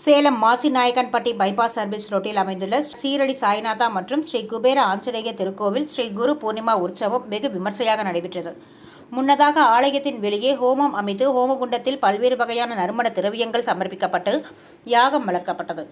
Salem Masinayakkanpatti bypass service ரோட்டில் அமைந்துள்ள சீரடி சாய்நாதா மற்றும் ஸ்ரீ குபேர ஆஞ்சநேய திருக்கோவில் ஸ்ரீ குரு பூர்ணிமா உற்சவம் வெகு விமர்சையாக நடைபெற்றது. முன்னதாக ஆலயத்தின் வெளியே ஹோமம் அமைத்து ஹோமகுண்டத்தில் பல்வேறு வகையான நறுமண திரவியங்கள் சமர்ப்பிக்கப்பட்டு யாகம் வளர்க்கப்பட்டது.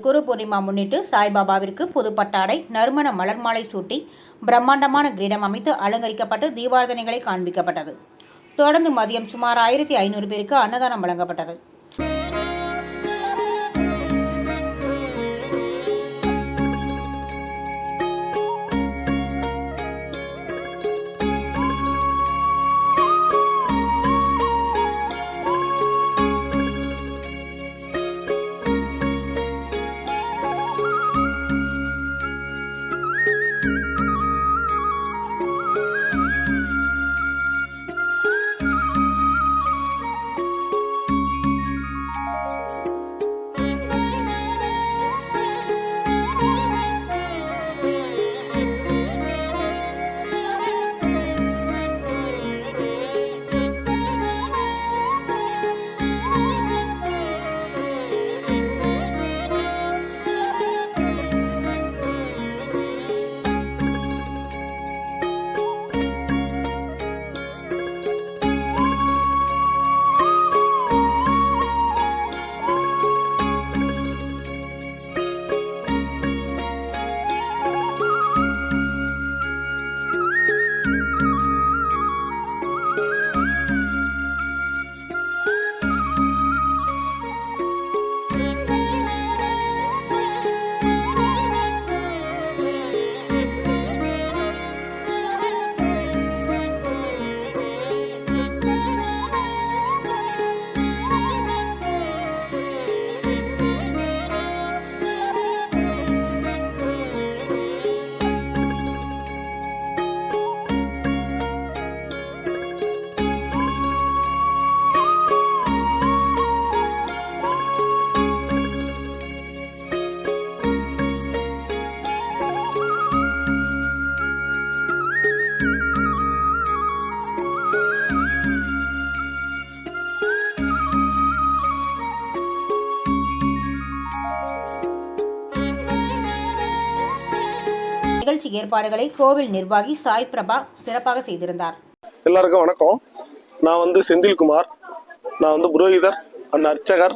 குரு பூர்ணிமா முன்னிட்டு சாய்பாபாவிற்கு புதுப்பட்டாடை, நறுமண மலர் மாலை சூட்டி பிரம்மாண்டமான கிரீடம் அமைத்து அலங்கரிக்கப்பட்டு தீபாரதனைகளை காண்பிக்கப்பட்டது. தொடர்ந்து மதியம் சுமார் 1500 பேருக்கு அன்னதானம் வழங்கப்பட்டது. நிகழ்ச்சி ஏற்பாடுகளை கோவில் நிர்வாகி சாய் பிரபா சிறப்பாக செய்திருந்தார். எல்லாருக்கும் வணக்கம். நான் செந்தில்குமார். நான் புரோகிதர், அர்ச்சகர்,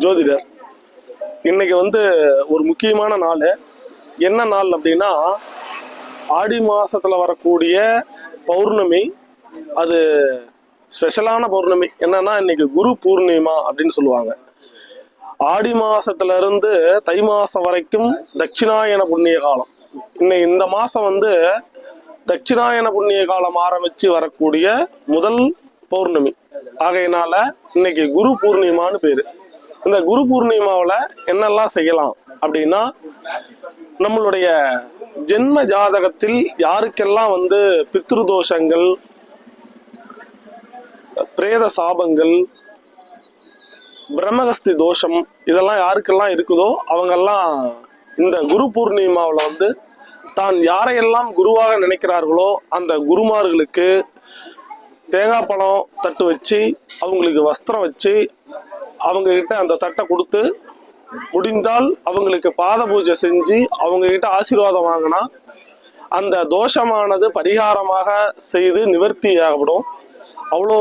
ஜோதிடர். இன்னைக்கு ஒரு முக்கியமான நாள். என்ன நாள் அப்படின்னா, ஆடி மாசத்துல வரக்கூடிய பௌர்ணமி. அது ஸ்பெஷலான பௌர்ணமி. என்னன்னா, இன்னைக்கு குரு பூர்ணிமா அப்படின்னு சொல்லுவாங்க. ஆடி மாசத்துல இருந்து தை மாசம் வரைக்கும் தட்சிணாயன புண்ணிய காலம். இந்த மாசம் தட்சிணாயன புண்ணிய காலம் ஆரம்பிச்சு வரக்கூடிய முதல் பௌர்ணமி. ஆகையினால இன்னைக்கு குரு பூர்ணிமான்னு பேரு. இந்த குரு பூர்ணிமாவில் என்னெல்லாம் செய்யலாம் அப்படின்னா, நம்மளுடைய ஜென்ம ஜாதகத்தில் யாருக்கெல்லாம் பித்ருதோஷங்கள், பிரேத சாபங்கள், பிரம்மகஸ்தி தோஷம் இதெல்லாம் யாருக்கெல்லாம் இருக்குதோ அவங்கெல்லாம் இந்த குரு பூர்ணிமாவில் தான் யாரையெல்லாம் குருவாக நினைக்கிறார்களோ அந்த குருமார்களுக்கு தேங்காய் பழம் தட்டு வச்சு, அவங்களுக்கு வஸ்திரம் வச்சு, அவங்க கிட்ட அந்த தட்டை கொடுத்து, முடிந்தால் அவங்களுக்கு பாத பூஜை செஞ்சு அவங்க கிட்ட ஆசீர்வாதம் வாங்கினா அந்த தோஷமானது பரிகாரமாக செய்து நிவர்த்தி ஆகப்படும். அவ்வளோ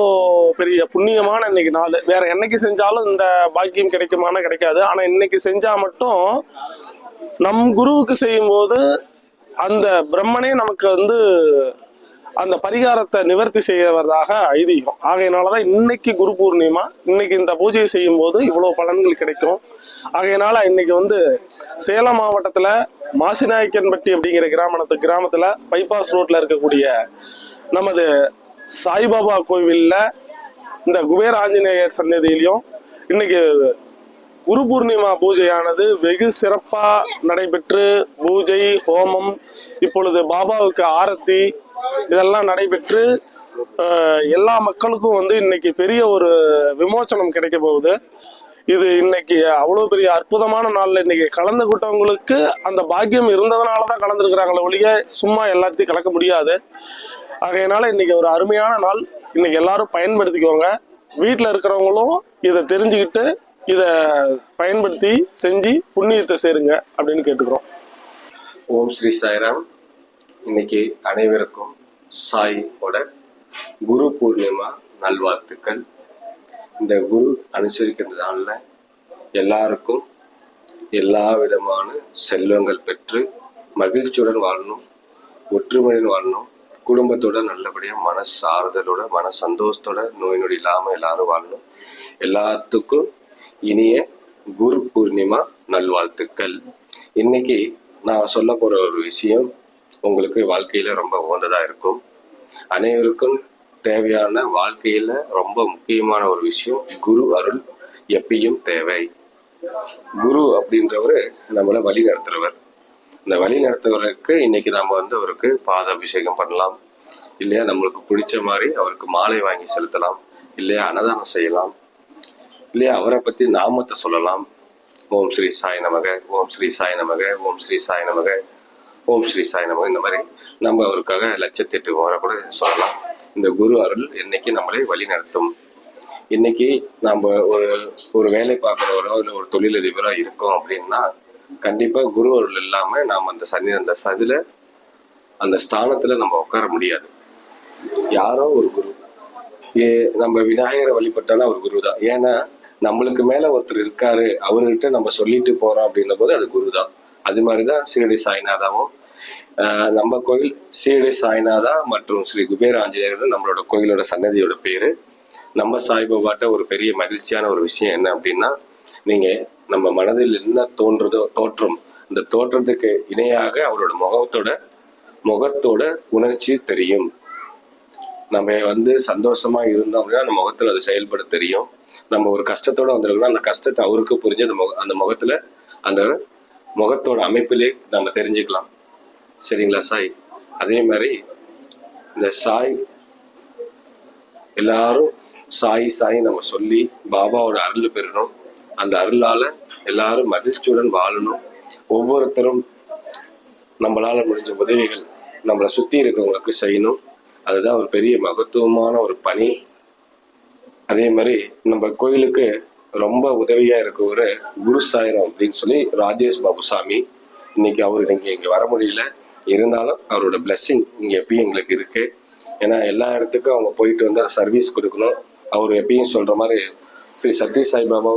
பெரிய புண்ணியமான இன்னைக்கு நாள். வேற என்னைக்கு செஞ்சாலும் இந்த பாக்கியம் கிடைக்குமான கிடைக்காது. ஆனா இன்னைக்கு செஞ்சா மட்டும் நம் குருவுக்கு செய்யும் போது அந்த பிரம்மனே நமக்கு அந்த பரிகாரத்தை நிவர்த்தி செய்வதாக ஐதீகம். ஆகையினாலதான் இன்னைக்கு குரு பூர்ணிமா, இன்னைக்கு இந்த பூஜையை செய்யும் போது இவ்வளவு பலன்கள் கிடைக்கும். ஆகையினால இன்னைக்கு வந்து சேலம் மாவட்டத்துல மாசிநாயக்கன்பட்டி அப்படிங்கிற கிராமத்துல பைபாஸ் ரோட்ல இருக்கக்கூடிய நமது சாய்பாபா கோவில்ல இந்த குபேர ஆஞ்சநேயர் சன்னதியிலையும் இன்னைக்கு குரு பூர்ணிமா பூஜையானது வெகு சிறப்பா நடைபெற்று, பூஜை ஹோமம், இப்பொழுது பாபாவுக்கு ஆரத்தி இதெல்லாம் நடைபெற்று எல்லா மக்களுக்கும் வந்து இன்னைக்கு பெரிய ஒரு விமோச்சனம் கிடைக்க போகுது. இது இன்னைக்கு அவ்வளவு பெரிய அற்புதமான நாள்ல இன்னைக்கு கலந்துகிட்டவங்களுக்கு அந்த பாக்கியம் இருந்ததுனாலதான் கலந்துருக்கிறாங்களே ஒழிய சும்மா எல்லாத்தையும் கலக்க முடியாது. ஆகையினால இன்னைக்கு ஒரு அருமையான நாள். இன்னைக்கு எல்லாரும் பயன்படுத்திக்கோங்க. வீட்டில் இருக்கிறவங்களும் இதை தெரிஞ்சுக்கிட்டு இதை பயன்படுத்தி செஞ்சு புண்ணியத்தை சேருங்க அப்படின்னு கேட்டுக்கிறோம். ஓம் ஸ்ரீ சாய்ராம். இன்னைக்கு அனைவருக்கும் சாயோட குரு பூர்ணிமா நல்வாழ்த்துக்கள். இந்த குரு அனுசரிக்கிறதுனால எல்லாருக்கும் எல்லா விதமான செல்வங்கள் பெற்று மகிழ்ச்சியுடன் வாழணும், ஒற்றுமையுடன் வாழணும், குடும்பத்தோட நல்லபடியா மன ஆறுதலோட மன சந்தோஷத்தோட நோய் நொடி இல்லாம எல்லாரும் வாழணும். எல்லாத்துக்கும் இனிய குரு பூர்ணிமா நல்வாழ்த்துக்கள். இன்னைக்கு நான் சொல்ல போற ஒரு விஷயம் உங்களுக்கு வாழ்க்கையில ரொம்ப உகந்ததா இருக்கும். அனைவருக்கும் தேவையான வாழ்க்கையில ரொம்ப முக்கியமான ஒரு விஷயம் குரு அருள் எப்பயும் தேவை. குரு அப்படின்றவரு நம்மளை வழி நடத்துறவர். இந்த வழி நடத்துவதற்கு இன்னைக்கு நாம வந்து அவருக்கு பாத அபிஷேகம் பண்ணலாம், இல்லையா நம்மளுக்கு பிடிச்ச மாதிரி அவருக்கு மாலை வாங்கி செலுத்தலாம், இல்லையா அன்னதானம் செய்யலாம், இல்லையா அவரை பத்தி நாமத்தை சொல்லலாம். ஓம் ஸ்ரீ சாய் நமக, ஓம் ஸ்ரீ சாய் நமக, ஓம் ஸ்ரீ சாய் நமக, ஓம் ஸ்ரீ சாய் நமக. இந்த மாதிரி நம்ம அவருக்காக 1,08 முறை கூட சொல்லலாம். இந்த குரு அருள் இன்னைக்கு நம்மளை வழி நடத்தும். இன்னைக்கு நம்ம ஒரு வேலை பார்க்குறவரோ இல்லை ஒரு தொழிலதிபரோ இருக்கோம் அப்படின்னா கண்டிப்பா குரு அருள் இல்லாம நாம் அந்த சதில அந்த ஸ்தானத்துல நம்ம உட்கார முடியாது. யாரோ ஒரு குரு, நம்ம விநாயகரை வழிபட்டாலும் ஒரு குரு தான். ஏன்னா நம்மளுக்கு மேல ஒருத்தர் இருக்காரு, அவர்கிட்ட நம்ம சொல்லிட்டு போறோம் அப்படின்ன போது அது குரு தான். அது மாதிரிதான் சீரடி சாய்நாதாவும் நம்ம கோயில் சீரடி சாய்நாதா மற்றும் ஸ்ரீ குபேர ஆஞ்சநேயர் நம்மளோட கோயிலோட சன்னதியோட பேரு. நம்ம சாய்பாபாட்ட ஒரு பெரிய மகிழ்ச்சியான ஒரு விஷயம் என்ன அப்படின்னா, நீங்க நம்ம மனதில் என்ன தோன்றுதோ தோற்றம், இந்த தோற்றத்துக்கு இணையாக அவரோட முகத்தோட உணர்ச்சி தெரியும். நம்ம வந்து சந்தோஷமா இருந்தோம் அப்படின்னா அந்த முகத்துல அது செயல்பட தெரியும். நம்ம ஒரு கஷ்டத்தோட வந்திருக்கோம்னா அந்த கஷ்டத்தை அவருக்கு புரிஞ்சு அந்த முகத்துல அந்த முகத்தோட அமைப்பிலே நம்ம தெரிஞ்சுக்கலாம். சரிங்களா சாய்? அதே மாதிரி இந்த சாய் எல்லாரும் சாய் சாய் நம்ம சொல்லி பாபாவோட அருள் பெறணும். அந்த அருளால எல்லாரும் மகிழ்ச்சியுடன் வாழணும். ஒவ்வொருத்தரும் நம்மளால முடிஞ்ச உதவிகள் நம்மளை சுத்தி இருக்கிறவங்களுக்கு செய்யணும். அதுதான் ஒரு பெரிய மகத்துவமான ஒரு பணி. அதே மாதிரி நம்ம கோயிலுக்கு ரொம்ப உதவியா இருக்க ஒரு குரு சாயிரம் அப்படின்னு சொல்லி ராஜேஷ் பாபுசாமி. இன்னைக்கு அவர் இங்க வர முடியல, இருந்தாலும் அவரோட பிளெஸிங் இங்க எப்பயும் எங்களுக்கு இருக்கு. ஏன்னா எல்லா இடத்துக்கும் அவங்க போயிட்டு வந்து சர்வீஸ் கொடுக்கணும். அவர் எப்பயும் சொல்ற மாதிரி ஸ்ரீ சத்ய சாய்பாபா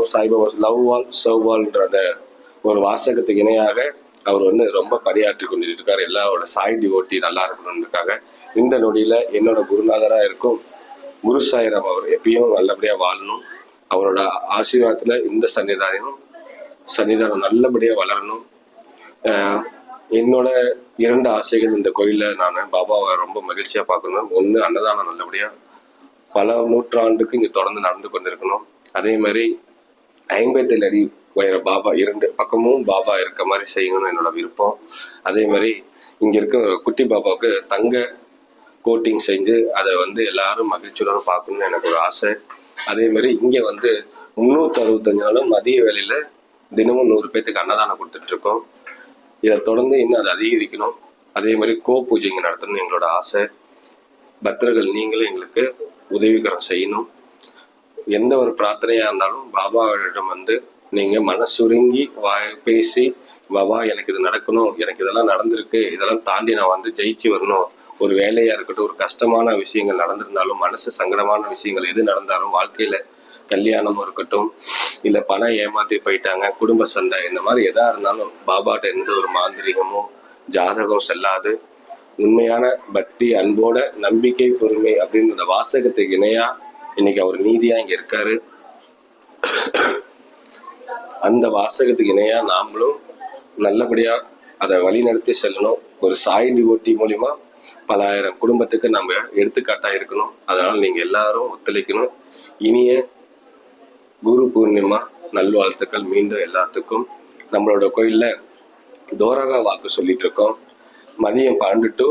லவ் வால் சர்வ் வால்ன்ற அந்த ஒரு வாசகத்துக்கு இணையாக அவர் வந்து ரொம்ப பணியாற்றி கொண்டு இருக்காரு. எல்லாரோட சாய் டிவோட்டி நல்லா இருக்கணும்ன்றதுக்காக இந்த நொடியில என்னோட குருநாதரா இருக்கும் குரு சாயிரம் அவர் எப்பயும் நல்லபடியா வாழணும். அவரோட ஆசீர்வாதத்துல இந்த சன்னிதானம் நல்லபடியா வளரணும். என்னோட 2 ஆசைகள் இந்த கோயில்ல நான் பாபாவை ரொம்ப மகிழ்ச்சியா பார்க்கணும். ஒண்ணு, அன்னதானம் நல்லபடியா பல நூற்றாண்டுக்கு இங்க தொடர்ந்து நடந்து கொண்டிருக்கணும். அதே மாதிரி 57 அடி உயர பாபா 2 பக்கமும் பாபா இருக்க மாதிரி செய்யணும்னு என்னோட விருப்பம். அதே மாதிரி இங்க இருக்க குட்டி பாபாவுக்கு தங்க கோட்டிங் செஞ்சு அதை வந்து எல்லாரும் மகிழ்ச்சியுடன் பார்க்கணும்னு எனக்கு ஒரு ஆசை. அதே மாதிரி இங்க வந்து 365 நாளும் மதிய வேலையில தினமும் 100 பேத்துக்கு அன்னதானம் கொடுத்துட்டு இருக்கோம். இதை தொடர்ந்து இன்னும் அதை அதிகரிக்கணும். அதே மாதிரி பூஜை இங்க நடத்தணும்னு எங்களோட ஆசை. பக்தர்கள் நீங்களும் எங்களுக்கு உதவிகரம் செய்யணும். எந்த ஒரு பிரார்த்தனையா இருந்தாலும் பாபாவிடம் வந்து நீங்க மனசுருங்கி பேசி, பாபா எனக்கு இது நடக்கணும், எனக்கு இதெல்லாம் நடந்திருக்கு, இதெல்லாம் தாண்டி நான் வந்து ஜெயிச்சு வரணும். ஒரு வேலையா இருக்கட்டும், ஒரு கஷ்டமான விஷயங்கள் நடந்திருந்தாலும், மனசு சங்கடமான விஷயங்கள் எது நடந்தாலும், வாழ்க்கையில கல்யாணமும் இருக்கட்டும், இல்ல பணம் ஏமாத்தி போயிட்டாங்க, குடும்ப சண்டை, இந்த மாதிரி எதா இருந்தாலும் பாபாட்ட எந்த ஒரு மாந்திரிகமும் ஜாதகம் செல்லாது. உண்மையான பக்தி, அன்போட நம்பிக்கை, பொறுமை அப்படின்ற அந்த வாசகத்துக்கு இணையா இன்னைக்கு அவர் நீதியா இங்க இருக்காரு. அந்த வாசகத்துக்கு இணையா நாமளும் நல்லபடியா அதை வழி நடத்தி செல்லணும். ஒரு சாய் டிவோட்டி மூலியமா பல ஆயிரம் குடும்பத்துக்கு நம்ம எடுத்துக்காட்டா இருக்கணும். அதனால நீங்க எல்லாரும் ஒத்துழைக்கணும். இனிய குரு பூர்ணிமா நல்வாழ்த்துக்கள் மீண்டும் எல்லாத்துக்கும். நம்மளோட கோயில்ல தோரகா வாக்கு சொல்லிட்டு இருக்கோம். மதியம் 12 to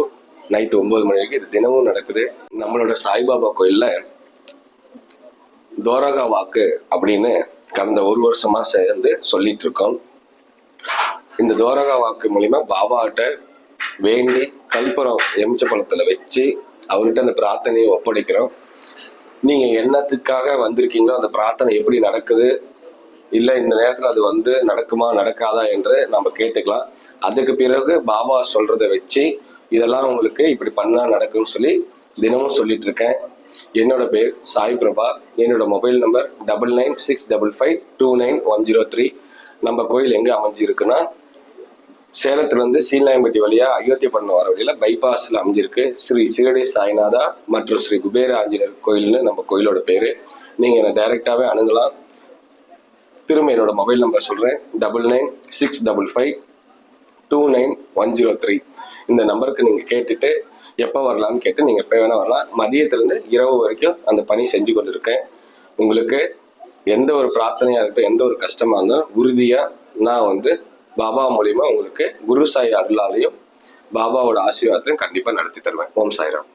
நைட் 9 மணி வரைக்கும் இது தினமும் நடக்குது. நம்மளோட சாய்பாபா கோயில்ல தோரகா வாக்கு அப்படின்னு கடந்த 1 வருஷமா சேர்ந்து சொல்லிட்டு இருக்கோம். இந்த தோரகா வாக்கு மூலியமா பாபாட்ட வேண்டி கல்புரம் எமிச்ச பழத்துல வச்சு அவர்கிட்ட அந்த பிரார்த்தனையை ஒப்படைக்கிறோம். நீங்க என்னத்துக்காக வந்திருக்கீங்களோ அந்த பிரார்த்தனை எப்படி நடக்குது, இல்ல இந்த நேரத்துல அது நடக்குமா நடக்காதா என்று நம்ம கேட்டுக்கலாம். அதுக்கு பிறகு பாபா சொல்றதை வச்சு இதெல்லாம் உங்களுக்கு இப்படி பண்ணா நடக்கும்னு சொல்லி தினமும் சொல்லிட்டு இருக்கேன். என்னோட பேர் சாய் பிரபா. என்னோட மொபைல் நம்பர் 9965529103. நம்ம கோயில் எங்க அமைஞ்சிருக்குன்னா சேலத்துல இருந்து சீலாயம்பட்டி வழியா அயோத்தியப்பட்டினம் வர வழியில பைபாஸ்ல அமைஞ்சிருக்கு. ஸ்ரீ சீரடி சாய்நாதா மற்றும் ஸ்ரீ குபேர ஆஞ்சநேயர் கோயில்னு நம்ம கோயிலோட பேரு. நீங்க என்ன டைரக்டாவே அணுகலாம். திரும்ப என்னோட மொபைல் நம்பர் சொல்றேன், 9965529103. இந்த நம்பருக்கு நீங்க கேட்டுட்டு எப்போ வரலாம்னு கேட்டு நீங்க எப்போ வேணா வரலாம். மதியத்திலிருந்து இரவு வரைக்கும் அந்த பணி செஞ்சு கொண்டிருக்கேன். உங்களுக்கு எந்த ஒரு பிரார்த்தனையா இருக்கட்டும், எந்த ஒரு கஷ்டமா இருந்தாலும் உறுதியா நான் பாபா மூலியமா உங்களுக்கு குரு சாய் அருளாலையும் பாபாவோட ஆசீர்வாதத்தையும் கண்டிப்பா நடத்தி தருவேன். ஓம் சாய்ராம்.